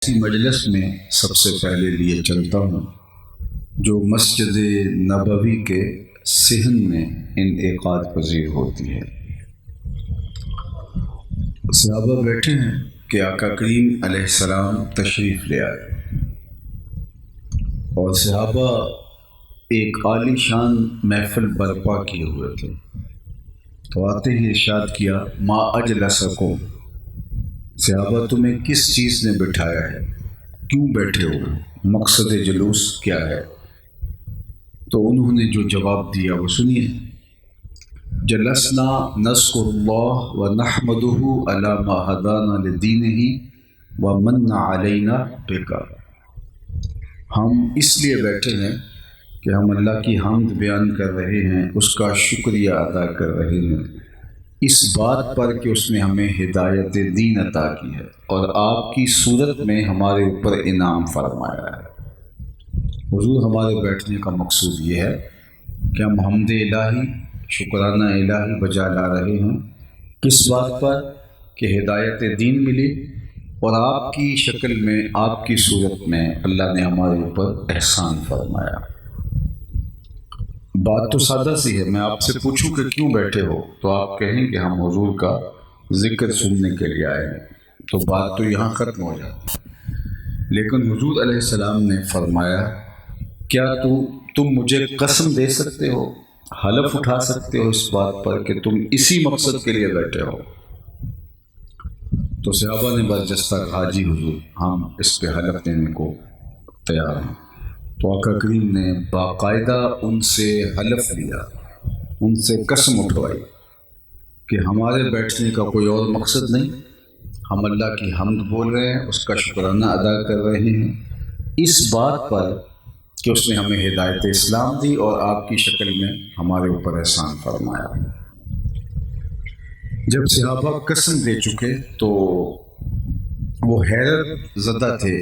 ایسی مجلس میں سب سے پہلے لیے چلتا ہوں جو مسجد نبوی کے صحن میں انعقاد پذیر ہوتی ہے۔ صحابہ بیٹھے ہیں کہ آقا کریم علیہ السلام تشریف لے آئے، اور صحابہ ایک عالی شان محفل برپا کیے ہوئے تھے، تو آتے ہی ارشاد کیا ما اجلسکم، صحابہ تمہیں کس چیز نے بٹھایا ہے، کیوں بیٹھے ہو، مقصد جلوس کیا ہے؟ تو انہوں نے جو جواب دیا وہ سنیے۔ جلسنا نذکر اللہ ونحمدہ علی ما ہدانا لدینہ ومن علینا بک، ہم اس لیے بیٹھے ہیں کہ ہم اللہ کی حمد بیان کر رہے ہیں، اس کا شکریہ ادا کر رہے ہیں اس بات پر کہ اس نے ہمیں ہدایت دین عطا کی ہے اور آپ کی صورت میں ہمارے اوپر انعام فرمایا ہے۔ حضور ہمارے بیٹھنے کا مقصود یہ ہے کہ ہم حمد الہی، شکرانہ الہی بجا لا رہے ہیں، کس بات پر کہ ہدایت دین ملی اور آپ کی شکل میں، آپ کی صورت میں اللہ نے ہمارے اوپر احسان فرمایا۔ بات تو سادہ سی ہے، میں آپ سے پوچھوں کہ کیوں بیٹھے ہو تو آپ کہیں کہ ہم حضور کا ذکر سننے کے لیے آئے ہیں، تو بات تو یہاں ختم ہو جاتی۔ لیکن حضور علیہ السلام نے فرمایا کیا تم مجھے قسم دے سکتے ہو، حلف اٹھا سکتے ہو اس بات پر کہ تم اسی مقصد کے لیے بیٹھے ہو؟ تو صحابہ نے برجستہ کہا جی حضور، ہم اس پہ حلف دینے کو تیار ہیں۔ تو آقا کریم نے باقاعدہ ان سے حلف لیا، ان سے قسم اٹھوائی کہ ہمارے بیٹھنے کا کوئی اور مقصد نہیں، ہم اللہ کی حمد بول رہے ہیں، اس کا شکرانہ ادا کر رہے ہیں اس بات پر کہ اس نے ہمیں ہدایت اسلام دی اور آپ کی شکل میں ہمارے اوپر احسان فرمایا۔ جب صحابہ قسم دے چکے تو وہ حیرت زدہ تھے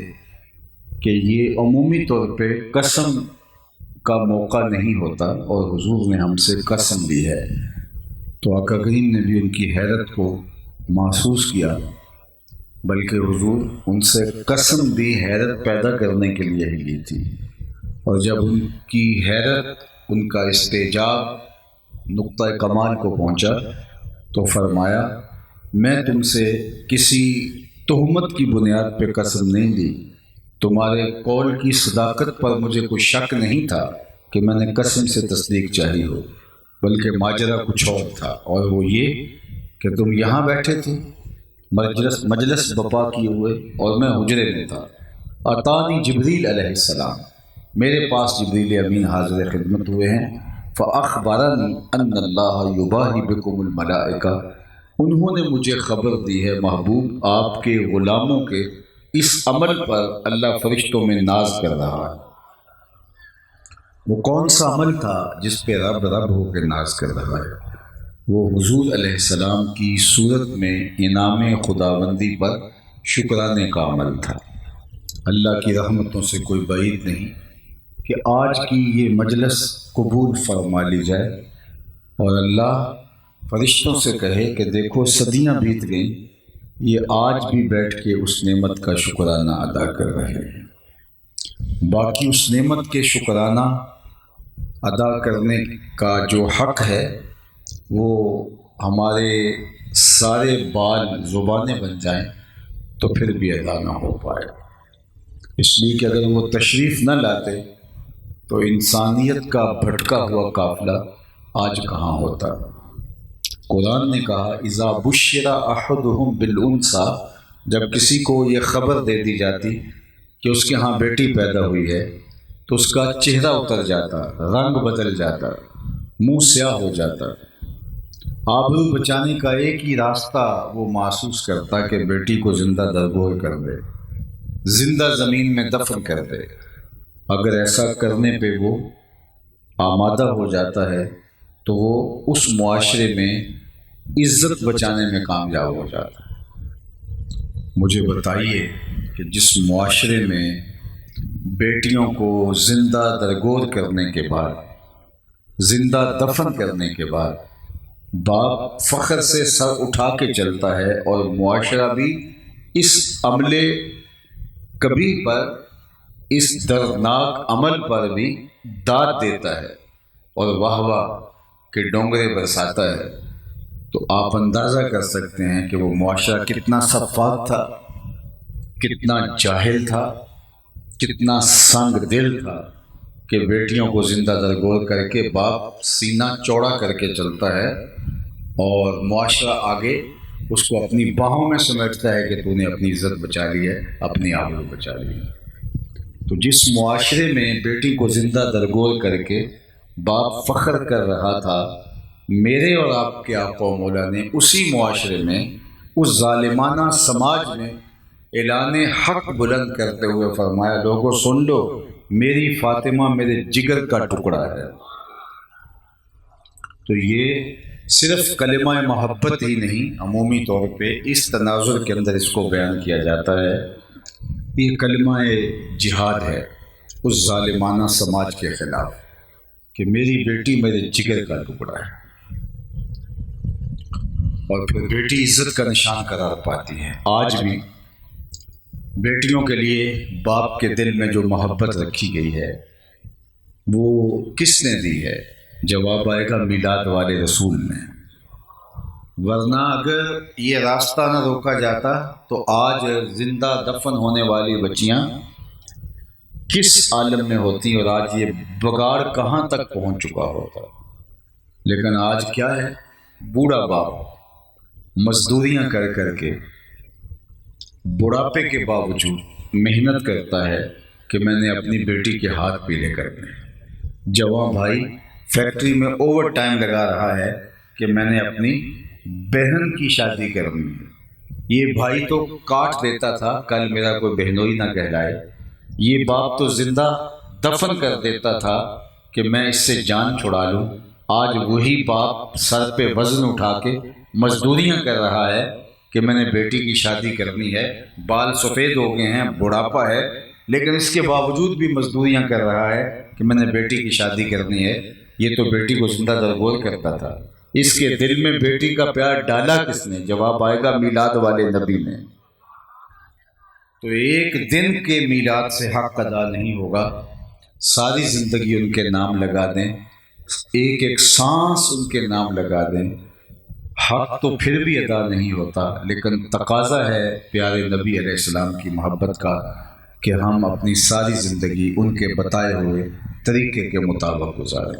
کہ یہ عمومی طور پہ قسم کا موقع نہیں ہوتا اور حضور نے ہم سے قسم لی ہے، تو آقا کریم نے بھی ان کی حیرت کو محسوس کیا، بلکہ حضور ان سے قسم بھی حیرت پیدا کرنے کے لیے ہی لی تھی، اور جب ان کی حیرت، ان کا استعجاب نقطہ کمال کو پہنچا تو فرمایا میں تم سے کسی تہمت کی بنیاد پہ قسم نہیں دی، تمہارے قول کی صداقت پر مجھے کوئی شک نہیں تھا کہ میں نے قسم سے تصدیق چاہی ہو، بلکہ ماجرا کچھ اور تھا، اور وہ یہ کہ تم یہاں بیٹھے تھے مجلس بپا کیے ہوئے اور میں حجرے میں تھا، اتانی جبریل علیہ السلام، میرے پاس جبریل امین حاضر خدمت ہوئے ہیں، فاخبرنی ان اللہ یباہی بکم الملائکہ، انہوں نے مجھے خبر دی ہے محبوب آپ کے غلاموں کے اس عمل پر اللہ فرشتوں میں ناز کر رہا ہے۔ وہ کون سا عمل تھا جس پہ رب ہو کے ناز کر رہا ہے؟ وہ حضور علیہ السلام کی صورت میں انعام خداوندی پر شکرانے کا عمل تھا۔ اللہ کی رحمتوں سے کوئی بعید نہیں کہ آج کی یہ مجلس قبول فرما لی جائے اور اللہ فرشتوں سے کہے کہ دیکھو صدیاں بیت گئیں، یہ آج بھی بیٹھ کے اس نعمت کا شکرانہ ادا کر رہے ہیں۔ باقی اس نعمت کے شکرانہ ادا کرنے کا جو حق ہے وہ ہمارے سارے بال زبانیں بن جائیں تو پھر بھی ادا نہ ہو پائے، اس لیے کہ اگر وہ تشریف نہ لاتے تو انسانیت کا بھٹکا ہوا قافلہ آج کہاں ہوتا۔ قرآن نے کہا اذا بشر احدهم بالانثى، جب کسی کو یہ خبر دے دی جاتی کہ اس کے ہاں بیٹی پیدا ہوئی ہے تو اس کا چہرہ اتر جاتا، رنگ بدل جاتا، منہ سیاہ ہو جاتا، آبرو بچانے کا ایک ہی راستہ وہ محسوس کرتا کہ بیٹی کو زندہ درگور کر دے، زندہ زمین میں دفن کر دے۔ اگر ایسا کرنے پہ وہ آمادہ ہو جاتا ہے تو وہ اس معاشرے میں عزت بچانے میں کامیاب ہو جاتا ہے۔ مجھے بتائیے کہ جس معاشرے میں بیٹیوں کو زندہ درگور کرنے کے بعد، زندہ دفن کرنے کے بعد باپ فخر سے سر اٹھا کے چلتا ہے اور معاشرہ بھی اس عملے کبھی پر اس دردناک عمل پر بھی داد دیتا ہے اور واہ واہ کے ڈونگرے برساتا ہے، تو آپ اندازہ کر سکتے ہیں کہ وہ معاشرہ کتنا سفاک تھا، کتنا جاہل تھا، کتنا سنگ دل تھا کہ بیٹیوں کو زندہ درگور کر کے باپ سینہ چوڑا کر کے چلتا ہے اور معاشرہ آگے اس کو اپنی باہوں میں سمیٹتا ہے کہ تو نے اپنی عزت بچا لی ہے، اپنی آبرو بچا لی ہے۔ تو جس معاشرے میں بیٹی کو زندہ درگور کر کے باپ فخر کر رہا تھا، میرے اور آپ کے آقا و مولا نے اسی معاشرے میں، اس ظالمانہ سماج میں اعلان حق بلند کرتے ہوئے فرمایا، لوگوں سن لو، میری فاطمہ میرے جگر کا ٹکڑا ہے۔ تو یہ صرف کلمہ محبت ہی نہیں، عمومی طور پہ اس تناظر کے اندر اس کو بیان کیا جاتا ہے، یہ کلمہ جہاد ہے اس ظالمانہ سماج کے خلاف کہ میری بیٹی میرے جگر کا ٹکڑا ہے، اور پھر بیٹی عزت کا نشان قرار پاتی ہے۔ آج بھی بیٹیوں کے لیے باپ کے دل میں جو محبت رکھی گئی ہے وہ کس نے دی ہے؟ جواب آئے گا میلاد والے رسول نے، ورنہ اگر یہ راستہ نہ روکا جاتا تو آج زندہ دفن ہونے والی بچیاں کس عالم میں ہوتی اور آج یہ بگاڑ کہاں تک پہنچ چکا ہوتا۔ لیکن آج کیا ہے، بوڑھا باپ مزدوریاں کر کر کے بڑھاپے کے باوجود محنت کرتا ہے کہ میں نے اپنی بیٹی کے ہاتھ پیلے کرنے، جوان بھائی فیکٹری میں اوور ٹائم لگا رہا ہے کہ میں نے اپنی بہن کی شادی کرنی ہے۔ یہ بھائی تو کاٹ دیتا تھا کل میرا کوئی بہنوئی نہ کہلائے، یہ باپ تو زندہ دفن کر دیتا تھا کہ میں اس سے جان چھڑا لوں، آج وہی باپ سر پہ وزن اٹھا کے مزدوریاں کر رہا ہے کہ میں نے بیٹی کی شادی کرنی ہے، بال سفید ہو گئے ہیں، بڑھاپا ہے، لیکن اس کے باوجود بھی مزدوریاں کر رہا ہے کہ میں نے بیٹی کی شادی کرنی ہے۔ یہ تو بیٹی کو زندہ درگور کرتا تھا، اس کے دل میں بیٹی کا پیار ڈالا کس نے؟ جواب آئے گا میلاد والے نبی نے۔ تو ایک دن کے میلاد سے حق ادا نہیں ہوگا، ساری زندگی ان کے نام لگا دیں، ایک ایک سانس ان کے نام لگا دیں، حق تو پھر بھی ادا نہیں ہوتا۔ لیکن تقاضا ہے پیارے نبی علیہ السلام کی محبت کا کہ ہم اپنی ساری زندگی ان کے بتائے ہوئے طریقے کے مطابق گزاریں۔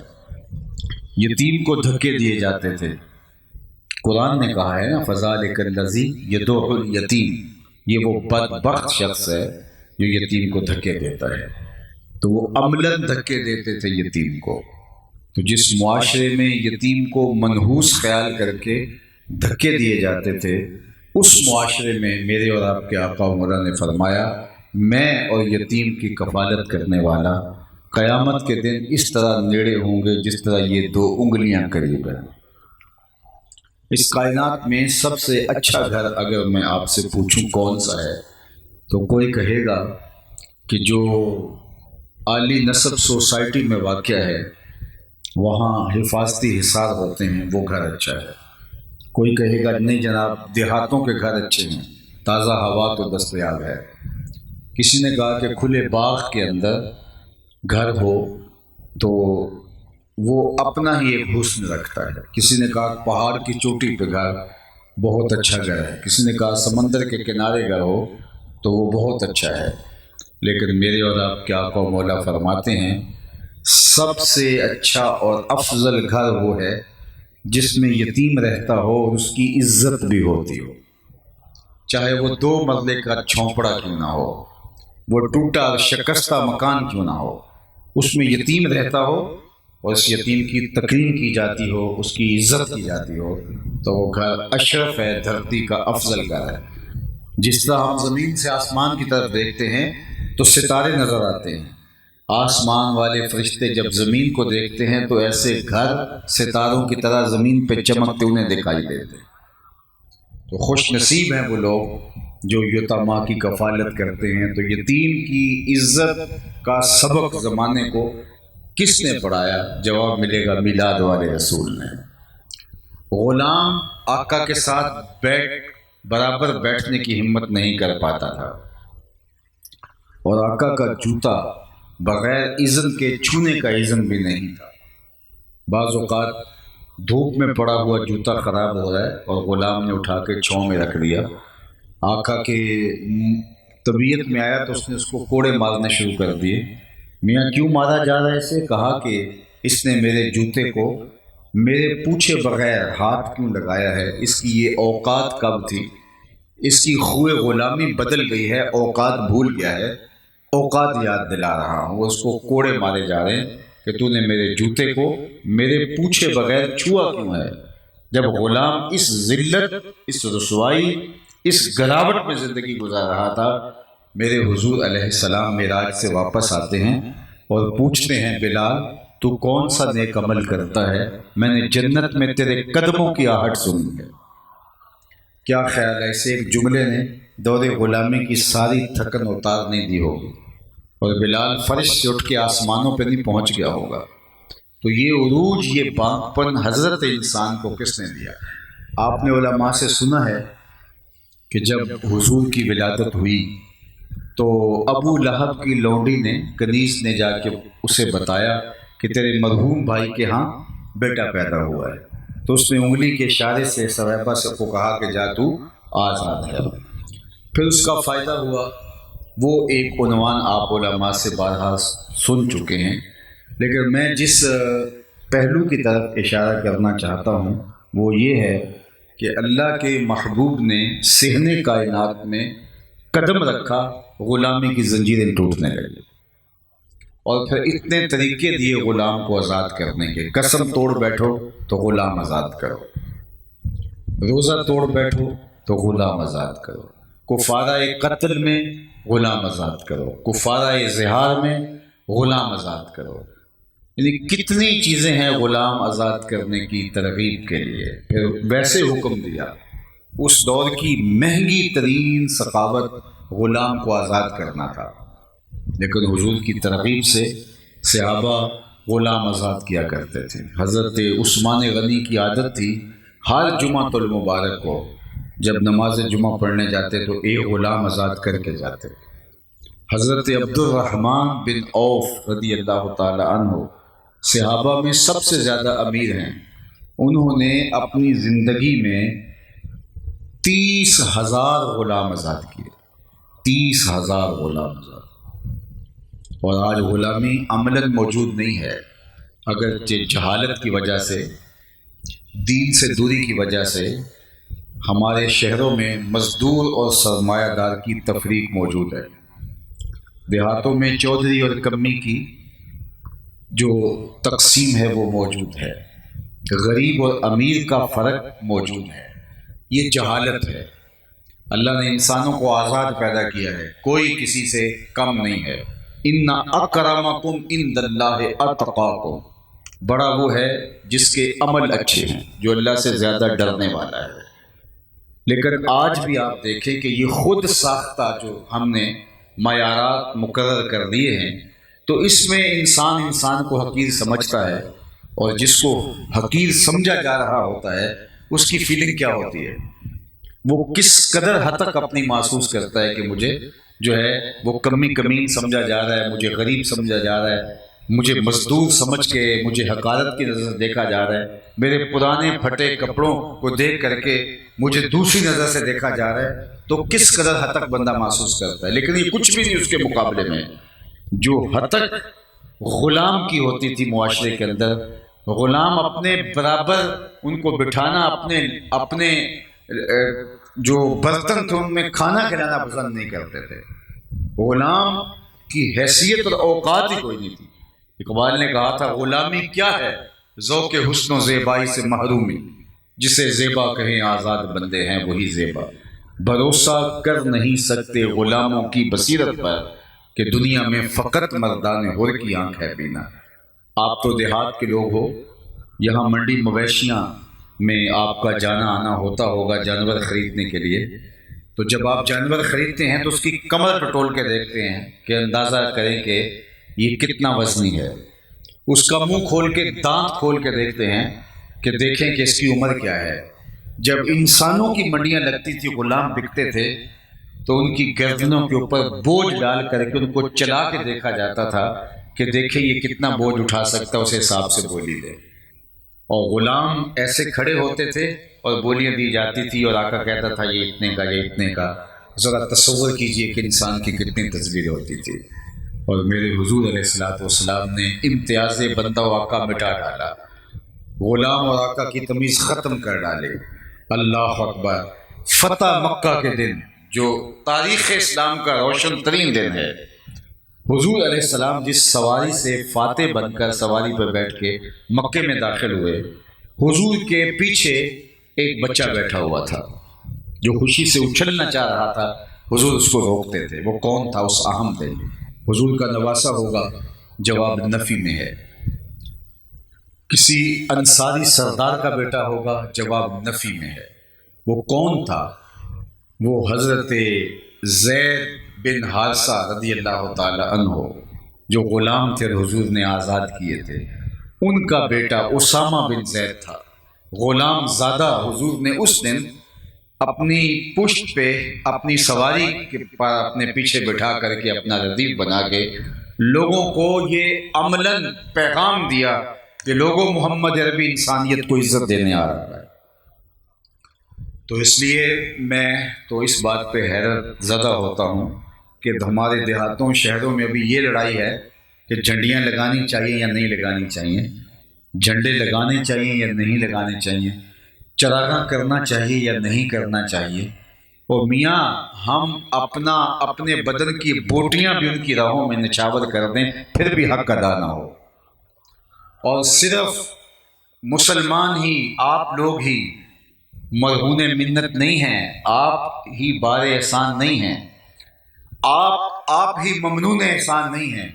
یتیم کو دھکے دیے جاتے تھے، قرآن نے کہا ہے نا، فَذَلِكَ الَّذِي يَدُعُّ الْيَتِيمَ، یہ وہ بدبخت شخص ہے جو یتیم کو دھکے دیتا ہے۔ تو وہ عملاً دھکے دیتے تھے یتیم کو۔ تو جس معاشرے میں یتیم کو منحوس خیال کر کے دھکے دیے جاتے تھے، اس معاشرے میں میرے اور آپ کے آقا و مولا نے فرمایا، میں اور یتیم کی کفالت کرنے والا قیامت کے دن اس طرح نیڑے ہوں گے جس طرح یہ دو انگلیاں قریب ہیں۔ اس کائنات میں سب سے اچھا گھر اگر میں آپ سے پوچھوں کون سا ہے، تو کوئی کہے گا کہ جو اعلی نسب سوسائٹی میں واقع ہے، وہاں حفاظتی حصار ہوتے ہیں، وہ گھر اچھا ہے۔ کوئی کہے گا نہیں جناب، دیہاتوں کے گھر اچھے ہیں، تازہ ہوا تو دستیاب ہے۔ کسی نے کہا کہ کھلے باغ کے اندر گھر ہو تو وہ اپنا ہی ایک حسن رکھتا ہے۔ کسی نے کہا پہاڑ کی چوٹی پہ گھر بہت اچھا گھر ہے، کسی نے کہا سمندر کے کنارے گھر ہو تو وہ بہت اچھا ہے۔ لیکن میرے اور آپ کے آقا و مولا فرماتے ہیں، سب سے اچھا اور افضل گھر وہ ہے جس میں یتیم رہتا ہو اور اس کی عزت بھی ہوتی ہو، چاہے وہ 2 مرلے کا چھونپڑا کیوں نہ ہو، وہ ٹوٹا اور شکستہ مکان کیوں نہ ہو، اس میں یتیم رہتا ہو اور اس یتیم کی تکریم کی جاتی ہو، اس کی عزت کی جاتی ہو، تو وہ گھر اشرف ہے، دھرتی کا افضل گھر ہے۔ جس طرح ہم زمین سے آسمان کی طرف دیکھتے ہیں تو ستارے نظر آتے ہیں، آسمان والے فرشتے جب زمین کو دیکھتے ہیں تو ایسے گھر ستاروں کی طرح زمین پہ چمکتے انہیں دکھائی دیتے۔ تو خوش نصیب ہیں وہ لوگ جو یتیماں کی کفالت کرتے ہیں۔ تو یتیم کی عزت کا سبق زمانے کو کس نے پڑھایا؟ جواب ملے گا میلاد والے رسول نے۔ غلام آقا کے ساتھ برابر بیٹھنے کی ہمت نہیں کر پاتا تھا، اور آقا کا جوتا بغیر اذن کے چھونے کا اذن بھی نہیں تھا۔ بعض اوقات دھوپ میں پڑا ہوا جوتا خراب ہو رہا ہے اور غلام نے اٹھا کے چھاؤں میں رکھ دیا، آقا کے طبیعت میں آیا تو اس نے اس کو کوڑے مارنے شروع کر دیے۔ میاں کیوں مارا جا رہا ہے اسے؟ کہا کہ اس نے میرے جوتے کو میرے پوچھے بغیر ہاتھ کیوں لگایا ہے، اس کی یہ اوقات کب تھی، اس کی خوئے غلامی بدل گئی ہے، اوقات بھول گیا ہے، اوقات یاد دلا رہا ہوں۔ وہ اس کو کوڑے مارے جا رہے ہیں کہ تو نے میرے جوتے کو میرے پوچھے بغیر چھوا کیوں ہے۔ جب غلام اس ذلت، اس رسوائی، اس گراوٹ میں زندگی گزار رہا تھا، میرے حضور علیہ السلام معراج سے واپس آتے ہیں اور پوچھتے ہیں بلال تو کون سا نیک عمل کرتا ہے، میں نے جنت میں تیرے قدموں کی آہٹ سنی ہے۔ کیا خیال ہے، اسے ایک جملے نے دور غلامی کی ساری تھکن اتار نہیں دی ہوگی اور بلال فرش سے اٹھ کے آسمانوں پہ نہیں پہنچ گیا ہوگا۔ تو یہ عروج، یہ باغپن حضرت انسان کو کس نے دیا؟ آپ نے علماء سے سنا ہے کہ جب حضور کی ولادت ہوئی تو ابو لہب کی لونڈی نے، کنیز نے جا کے اسے بتایا کہ تیرے مرحوم بھائی کے ہاں بیٹا پیدا ہوا ہے، تو اس نے انگلی کے اشارے سے صہیبہ سے کو کہا کہ جا تو آزاد ہے۔ پھر اس کا فائدہ ہوا، وہ ایک عنوان آپ علماء سے بارہا سن چکے ہیں، لیکن میں جس پہلو کی طرف اشارہ کرنا چاہتا ہوں وہ یہ ہے کہ اللہ کے محبوب نے صحن کائنات میں قدم رکھا، غلامی کی زنجیریں ٹوٹنے لگی، اور پھر اتنے طریقے دیے غلام کو آزاد کرنے کے۔ قسم توڑ بیٹھو تو غلام آزاد کرو، روزہ توڑ بیٹھو تو غلام آزاد کرو، کفارہ قتل میں غلام آزاد کرو، کفارہ زہار میں غلام آزاد کرو، یعنی کتنی چیزیں ہیں غلام آزاد کرنے کی ترغیب کے لیے۔ پھر ویسے حکم دیا، اس دور کی مہنگی ترین ثقافت غلام کو آزاد کرنا تھا، لیکن حضور کی ترغیب سے صحابہ غلام آزاد کیا کرتے تھے۔ حضرت عثمان غنی کی عادت تھی ہر جمعہ المبارک کو جب نماز جمعہ پڑھنے جاتے تو ایک غلام آزاد کر کے جاتے۔ حضرت عبد الرحمن بن عوف رضی اللہ تعالی عنہ صحابہ میں سب سے زیادہ امیر ہیں، انہوں نے اپنی زندگی میں 30,000 غلام آزاد کیے، 30,000 غلام آزاد۔ اور آج غلامی عملاً موجود نہیں ہے، اگرچہ جہالت کی وجہ سے، دین سے دوری کی وجہ سے ہمارے شہروں میں مزدور اور سرمایہ دار کی تفریق موجود ہے، دیہاتوں میں چودھری اور کمی کی جو تقسیم ہے وہ موجود ہے، غریب اور امیر کا فرق موجود ہے، یہ جہالت ہے۔ اللہ نے انسانوں کو آزاد پیدا کیا ہے، کوئی کسی سے کم نہیں ہے۔ ان اکرمکم عند اللہ اتقاکم، بڑا وہ ہے جس کے عمل اچھے ہیں، جو اللہ سے زیادہ ڈرنے والا ہے۔ لیکن آج بھی آپ دیکھیں کہ یہ خود ساختہ جو ہم نے معیارات مقرر کر دیے ہیں، تو اس میں انسان کو حقیر سمجھتا ہے، اور جس کو حقیر سمجھا جا رہا ہوتا ہے اس کی فیلنگ کیا ہوتی ہے، وہ کس قدر حد تک اپنی محسوس کرتا ہے کہ مجھے جو ہے وہ کمین سمجھا جا رہا ہے، مجھے غریب سمجھا جا رہا ہے، مجھے مزدور سمجھ کے مجھے حقارت کی نظر سے دیکھا جا رہا ہے، میرے پرانے پھٹے کپڑوں کو دیکھ کر کے مجھے دوسری نظر سے دیکھا جا رہا ہے، تو کس قدر حد تک بندہ محسوس کرتا ہے۔ لیکن یہ کچھ بھی نہیں اس کے مقابلے میں جو حد تک غلام کی ہوتی تھی معاشرے کے اندر۔ غلام اپنے برابر ان کو بٹھانا، اپنے جو برتن تھے ان میں کھانا کھلانا پسند نہیں کرتے تھے۔ غلام کی حیثیت اور اوقات ہی کوئی نہیں تھی۔ اقبال نے کہا تھا غلامی کیا ہے، ذوق حسن و زیبائی سے محرومی، جسے زیبا کہیں آزاد بندے ہیں وہی زیبا۔ بھروسہ کر نہیں سکتے غلاموں کی بصیرت پر کہ دنیا میں فقط مردان حر کی آنکھ ہے بینا۔ آپ تو دیہات کے لوگ ہو، یہاں منڈی مویشیاں میں آپ کا جانا آنا ہوتا ہوگا جانور خریدنے کے لیے، تو جب آپ جانور خریدتے ہیں تو اس کی کمر ٹٹول کے دیکھتے ہیں کہ اندازہ کریں کہ یہ کتنا وزنی ہے، اس کا منہ کھول کے دانت کھول کے دیکھتے ہیں کہ دیکھیں کہ اس کی عمر کیا ہے۔ جب انسانوں کی منڈیاں لگتی تھی، غلام بکتے تھے، تو ان کی گردنوں کے اوپر بوجھ ڈال کر کے ان کو چلا کے دیکھا جاتا تھا کہ دیکھیں یہ کتنا بوجھ اٹھا سکتا ہے، اس حساب سے بولی دے۔ اور غلام ایسے کھڑے ہوتے تھے اور بولیاں دی جاتی تھی، اور آقا کہتا تھا یہ اتنے کا، یہ اتنے کا۔ ذرا تصور کیجئے کہ انسان کی کتنی تصویریں ہوتی تھی۔ اور میرے حضور علیہ الصلوۃ والسلام نے امتیاز بندہ و آقا مٹا ڈالا، غلام اور آقا کی تمیز ختم کر ڈالے۔ اللہ اکبر۔ فتح مکہ کے دن جو تاریخ اسلام کا روشن ترین دن ہے، حضور علیہ السلام جس سواری سے فاتح بن کر سواری پر بیٹھ کے مکے میں داخل ہوئے، حضور کے پیچھے ایک بچہ بیٹھا ہوا تھا جو خوشی سے اچھلنا چاہ رہا تھا۔ حضور اس کو روکتے تھے۔ وہ کون تھا؟ اس اہم تھے۔ حضور کا نواسا ہوگا؟ جواب نفی میں ہے۔ کسی انصاری سردار کا بیٹا ہوگا؟ جواب نفی میں ہے۔ وہ کون تھا؟ وہ حضرت زید بن حارثہ رضی اللہ تعالی عنہ جو غلام تھے، حضور نے آزاد کیے تھے، ان کا بیٹا اسامہ بن زید تھا۔ غلام زادہ حضور نے اس دن اپنی پشت پہ اپنی سواری کے پر اپنے پیچھے بٹھا کر کے اپنا ردیف بنا کے لوگوں کو یہ عملاً پیغام دیا کہ لوگوں محمد عربی انسانیت کو عزت دینے آ رہا ہے۔ تو اس لیے میں تو اس بات پہ حیرت زدہ ہوتا ہوں کہ ہمارے دیہاتوں شہروں میں ابھی یہ لڑائی ہے کہ جھنڈیاں لگانی چاہیے یا نہیں لگانی چاہیے، جھنڈے لگانے چاہیے یا نہیں لگانے چاہیے، چراغاں کرنا چاہیے یا نہیں کرنا چاہیے۔ اور میاں ہم اپنے بدن کی بوٹیاں بھی ان کی راہوں میں نچھاور کر دیں پھر بھی حق ادا نہ ہو۔ اور صرف مسلمان ہی، آپ لوگ ہی مرہون منت نہیں ہیں، آپ ہی بار احسان نہیں ہیں، آپ ہی ممنون احسان نہیں ہیں،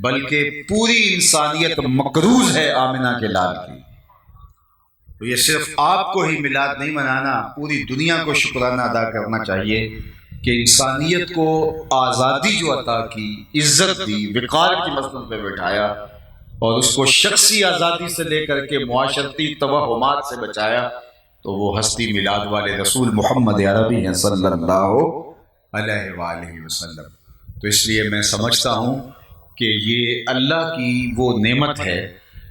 بلکہ پوری انسانیت مقروض ہے آمنہ کے لال کی۔ تو یہ صرف آپ کو ہی میلاد نہیں منانا، پوری دنیا کو شکرانہ ادا کرنا چاہیے کہ انسانیت کو آزادی جو عطا کی، عزت دی، وقار کی مسند پہ بٹھایا، اور اس کو شخصی آزادی سے لے کر کے معاشرتی توہمات سے بچایا، تو وہ ہستی میلاد والے رسول محمد عربی ہیں صلی اللہ علیہ وآلہ وسلم۔ تو اس لیے میں سمجھتا ہوں کہ یہ اللہ کی وہ نعمت ہے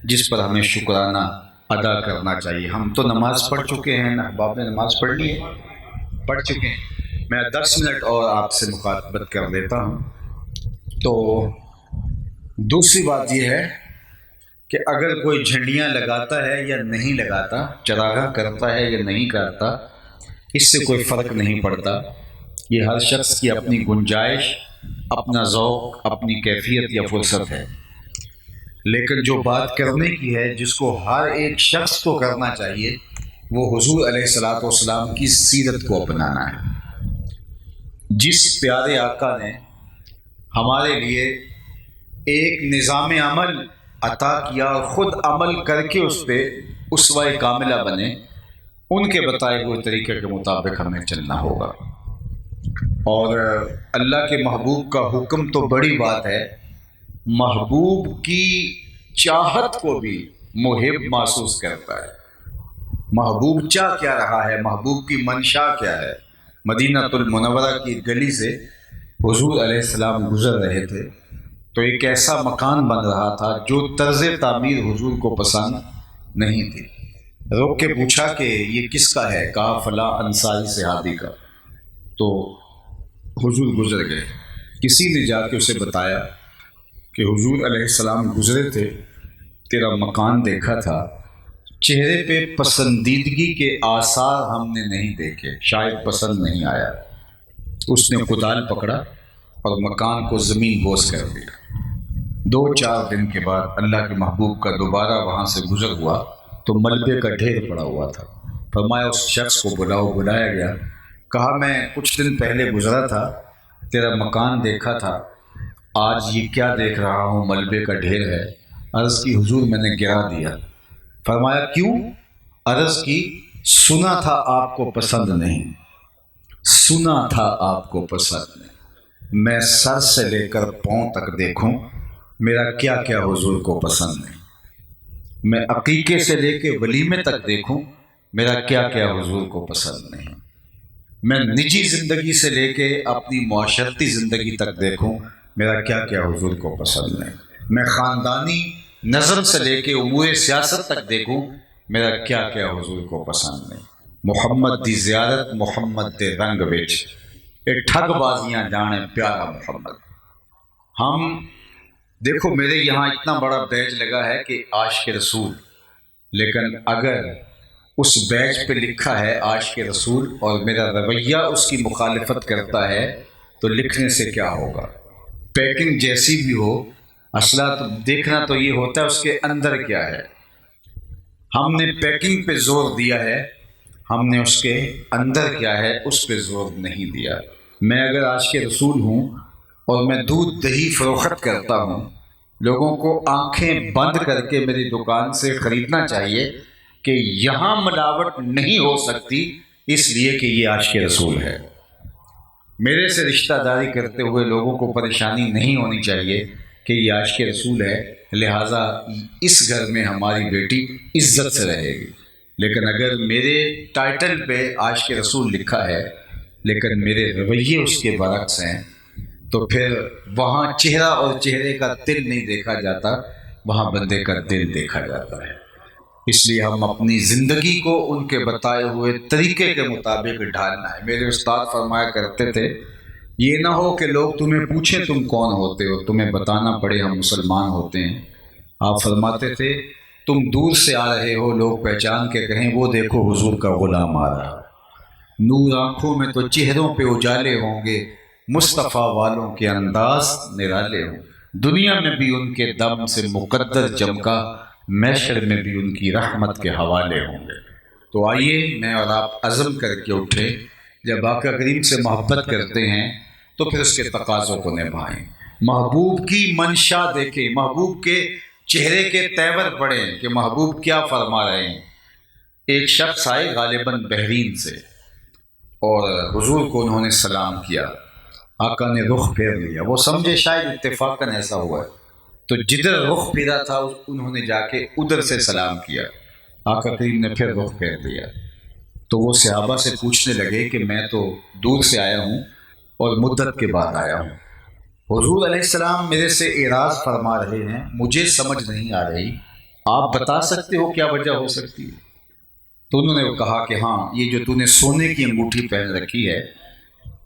جس پر ہمیں شکرانہ ادا کرنا چاہیے۔ ہم تو نماز پڑھ چکے ہیں، احباب نے نماز پڑھ لی ہے، پڑھ چکے ہیں۔ میں 10 منٹ اور آپ سے مخاطبت کر لیتا ہوں۔ تو دوسری بات یہ ہے کہ اگر کوئی جھنڈیاں لگاتا ہے یا نہیں لگاتا، چراغاں کرتا ہے یا نہیں کرتا، اس سے کوئی فرق نہیں پڑتا۔ یہ ہر شخص کی اپنی گنجائش، اپنا ذوق، اپنی کیفیت یا فرصت ہے۔ لیکن جو بات کرنے کی ہے، جس کو ہر ایک شخص کو کرنا چاہیے، وہ حضور علیہ الصلوۃ والسلام کی سیرت کو اپنانا ہے۔ جس پیارے آقا نے ہمارے لیے ایک نظام عمل عطا کیا اور خود عمل کر کے اس پہ اسوہ کاملہ بنے، ان کے بتائے ہوئے طریقے کے مطابق ہمیں چلنا ہوگا۔ اور اللہ کے محبوب کا حکم تو بڑی بات ہے، محبوب کی چاہت کو بھی محب محسوس کرتا ہے۔ محبوب چاہ کیا رہا ہے، محبوب کی منشا کیا ہے۔ مدینہ المنورہ کی گلی سے حضور علیہ السلام گزر رہے تھے تو ایک ایسا مکان بن رہا تھا جو طرز تعمیر حضور کو پسند نہیں تھی۔ روک کے پوچھا کہ یہ کس کا ہے؟ کہا فلاں انصاری صحابی کا۔ تو حضور گزر گئے۔ کسی نے جا کے اسے بتایا کہ حضور علیہ السلام گزرے تھے، تیرا مکان دیکھا تھا، چہرے پہ پسندیدگی کے آثار ہم نے نہیں دیکھے، شاید پسند نہیں آیا۔ اس نے کدال پکڑا اور مکان کو زمین بوس کر دیا۔ 2-4 دن کے بعد اللہ کے محبوب کا دوبارہ وہاں سے گزر ہوا تو ملبے کا ڈھیر پڑا ہوا تھا۔ فرمایا اس شخص کو بلاؤ۔ بلایا گیا۔ کہا میں کچھ دن پہلے گزرا تھا، تیرا مکان دیکھا تھا، آج یہ کیا دیکھ رہا ہوں؟ ملبے کا ڈھیر ہے۔ عرض کی حضور میں نے گرا دیا۔ فرمایا کیوں؟ عرض کی سنا تھا آپ کو پسند نہیں، سنا تھا آپ کو پسند نہیں، میں سر سے لے کر پاؤں تک دیکھوں میرا کیا کیا حضور کو پسند نہیں، میں عقیقے سے لے کے ولیمے تک دیکھوں میرا کیا کیا حضور کو پسند نہیں۔ میں نجی زندگی سے لے کے اپنی معاشرتی زندگی تک دیکھوں میرا کیا کیا حضور کو پسند ہے، میں خاندانی نظم سے لے کے امور سیاست تک دیکھوں میرا کیا کیا حضور کو پسند ہے۔ محمد دی زیارت محمد دے رنگ وچ اے ٹھگ بازیاں جانے پیارا محمد۔ ہم دیکھو میرے یہاں اتنا بڑا بیج لگا ہے کہ عاشق رسول، لیکن اگر اس بیج پہ لکھا ہے عاشق رسول اور میرا رویہ اس کی مخالفت کرتا ہے تو لکھنے سے کیا ہوگا؟ پیکنگ جیسی بھی ہو، اصلہ تو دیکھنا تو یہ ہوتا ہے اس کے اندر کیا ہے۔ ہم نے پیکنگ پہ زور دیا ہے، ہم نے اس کے اندر کیا ہے اس پہ زور نہیں دیا۔ میں اگر عاشق رسول ہوں اور میں دودھ دہی فروخت کرتا ہوں، لوگوں کو آنکھیں بند کر کے میری دکان سے خریدنا چاہیے کہ یہاں ملاوٹ نہیں ہو سکتی، اس لیے کہ یہ عاشق رسول ہے۔ میرے سے رشتہ داری کرتے ہوئے لوگوں کو پریشانی نہیں ہونی چاہیے کہ یہ عاشق رسول ہے، لہٰذا اس گھر میں ہماری بیٹی عزت سے رہے گی۔ لیکن اگر میرے ٹائٹل پہ عاشق رسول لکھا ہے لیکن میرے رویے اس کے برعکس ہیں تو پھر وہاں چہرہ اور چہرے کا دل نہیں دیکھا جاتا، وہاں بندے کا دل دیکھا جاتا ہے۔ اس لیے ہم اپنی زندگی کو ان کے بتائے ہوئے طریقے کے مطابق ڈھالنا ہے۔ میرے استاد فرمایا کرتے تھے یہ نہ ہو کہ لوگ تمہیں پوچھیں تم کون ہوتے ہو، تمہیں بتانا پڑے ہم مسلمان ہوتے ہیں۔ آپ فرماتے تھے تم دور سے آ رہے ہو، لوگ پہچان کے کہیں وہ دیکھو حضور کا غلام آ رہا۔ نور آنکھوں میں تو چہروں پہ اجالے ہوں گے، مصطفیٰ والوں کے انداز نرالے ہوں، دنیا میں بھی ان کے دم سے مقدر چمکا، محشر میں بھی ان کی رحمت کے حوالے ہوں گے۔ تو آئیے میں اور آپ عزم کر کے اٹھے، جب آقا کریم سے محبت کرتے ہیں تو پھر اس کے تقاضوں کو نبھائیں، محبوب کی منشا دیکھیں، محبوب کے چہرے کے تیور پڑھیں کہ محبوب کیا فرما رہے ہیں۔ ایک شخص آئے غالباً بحرین سے اور حضور کو انہوں نے سلام کیا، آقا نے رخ پھیر لیا، وہ سمجھے شاید اتفاقاً ایسا ہوا ہے، تو جدھر رخ پھیرا تھا انہوں نے جا کے ادھر سے سلام کیا، آقا کریم نے پھر رخ پھیر لیا۔ تو وہ صحابہ سے پوچھنے لگے کہ میں تو دور سے آیا ہوں اور مدت کے بعد آیا ہوں، حضور علیہ السلام میرے سے اعراض فرما رہے ہیں، مجھے سمجھ نہیں آ رہی، آپ بتا سکتے ہو کیا وجہ ہو سکتی ہے؟ تو انہوں نے کہا کہ ہاں یہ جو تو نے سونے کی انگوٹھی پہن رکھی ہے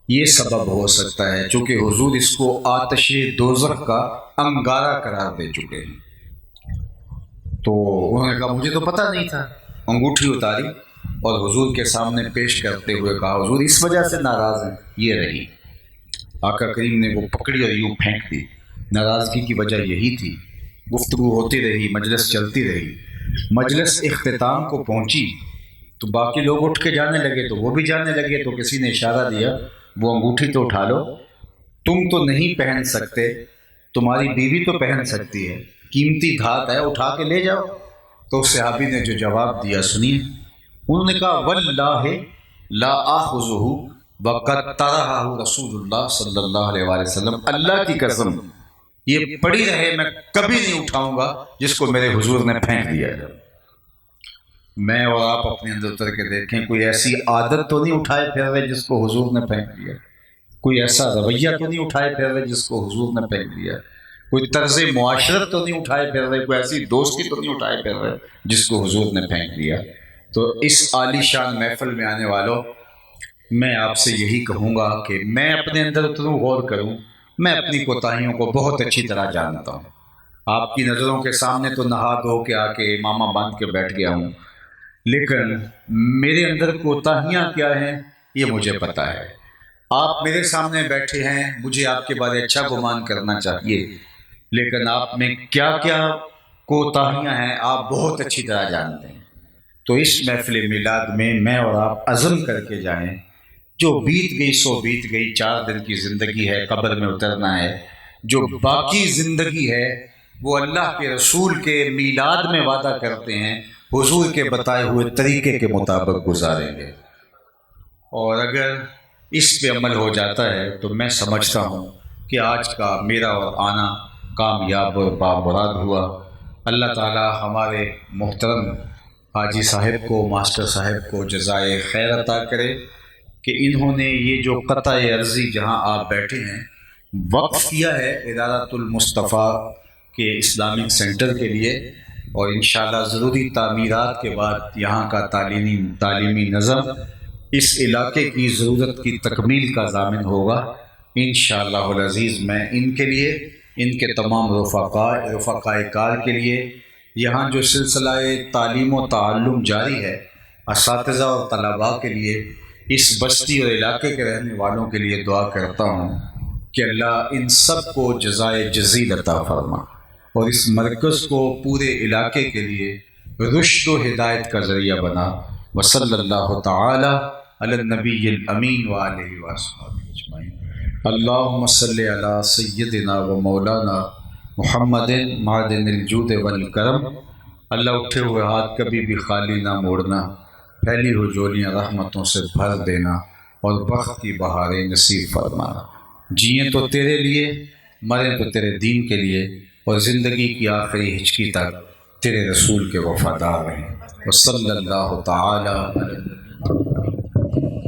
یہ سبب ہو سکتا ہے، چونکہ حضور اس کو آتش دوزخ کا انگارہ قرار دے چکے ہیں۔ تو انہوں نے کہا مجھے تو پتہ نہیں تھا، انگوٹھی اتاری اور حضور کے سامنے پیش کرتے ہوئے کہا حضور اس وجہ سے ناراض ہیں، یہ رہی۔ آقا کریم نے وہ پکڑی اور یوں پھینک دی۔ ناراضگی کی وجہ یہی تھی، گفتگو ہوتی رہی، مجلس چلتی رہی، مجلس اختتام کو پہنچی تو باقی لوگ اٹھ کے جانے لگے تو وہ بھی جانے لگے، تو کسی نے اشارہ دیا وہ انگوٹھی تو اٹھا لو، تم تو نہیں پہن سکتے، تمہاری بیوی تو پہن سکتی ہے، قیمتی دھات ہے اٹھا کے لے جاؤ۔ تو صحابی نے جو جواب دیا سنیے، انہوں نے کہا واللہ لا آخذہ وقد طرحہ رسول اللہ صلی اللہ علیہ وآلہ وسلم، اللہ کی قسم یہ پڑی رہے میں کبھی نہیں اٹھاؤں گا جس کو میرے حضور نے پھینک دیا ہے۔ میں اور آپ اپنے اندر اتر کے دیکھیں، کوئی ایسی عادت تو نہیں اٹھائے پھر رہے جس کو حضور نے پھینک دیا، کوئی ایسا رویہ تو نہیں اٹھائے پھر رہے جس کو حضور نے پھینک دیا، کوئی طرز معاشرت تو نہیں اٹھائے پھر رہے، کوئی ایسی دوستی تو نہیں اٹھائے پھر رہے جس کو حضور نے پھینک دیا۔ تو اس عالی شان محفل میں آنے والوں، میں آپ سے یہی کہوں گا کہ میں اپنے اندر اتروں، غور کروں، میں اپنی کوتاہیوں کو بہت اچھی طرح جانتا ہوں، آپ کی نظروں کے سامنے تو نہا دھو کے آ کے امامہ باندھ کے بیٹھ گیا ہوں، لیکن میرے اندر کوتاہیاں کیا ہیں یہ مجھے پتہ ہے۔ آپ میرے سامنے بیٹھے ہیں، مجھے آپ کے بارے اچھا گمان کرنا چاہیے، لیکن آپ میں کیا کیا کوتاہیاں ہیں آپ بہت اچھی طرح جانتے ہیں۔ تو اس محفل میلاد میں میں اور آپ عزم کر کے جائیں، جو بیت گئی سو بیت گئی، 4 دن کی زندگی ہے، قبر میں اترنا ہے، جو باقی زندگی ہے وہ اللہ کے رسول کے میلاد میں وعدہ کرتے ہیں حضور کے بتائے ہوئے طریقے کے مطابق گزاریں گے۔ اور اگر اس پہ عمل ہو جاتا ہے تو میں سمجھتا ہوں کہ آج کا میرا اور آنا کامیاب اور بامراد ہوا۔ اللہ تعالی ہمارے محترم حاجی صاحب کو، ماسٹر صاحب کو جزائے خیر عطا کرے، کہ انہوں نے یہ جو قطع عرضی جہاں آپ بیٹھے ہیں وقف کیا ہے ادارۃ المصطفیٰ کے اسلامک سینٹر کے لیے، اور انشاءاللہ ضروری تعمیرات کے بعد یہاں کا تعلیمی نظم اس علاقے کی ضرورت کی تکمیل کا ضامن ہوگا انشاءاللہ العزیز۔ میں ان کے لیے، ان کے تمام رفقائے کار کے لیے، یہاں جو سلسلہ تعلیم و تعلم جاری ہے، اساتذہ اور طلباء کے لیے، اس بستی اور علاقے کے رہنے والوں کے لیے دعا کرتا ہوں کہ اللہ ان سب کو جزائے جزیل عطا فرما، اور اس مرکز کو پورے علاقے کے لیے رشد و ہدایت کا ذریعہ بنا۔ وصلی اللہ تعالی علی النبی الامین وآلہ وصحبہ اجمعین۔ اللہم صلی علی سیدنا و مولانا محمد معدن الجود والکرم۔ اللہ اٹھے ہوئے ہاتھ کبھی بھی خالی نہ موڑنا، پھیلی ہوئی جولیاں رحمتوں سے بھر دینا، اور بخت کی بہاریں نصیب فرمانا۔ جئیں تو تیرے لیے، مریں تو تیرے دین کے لیے، اور زندگی کی آخری ہچکی تک تیرے رسول کے وفادار رہیں۔ وصلی اللہ تعالی علی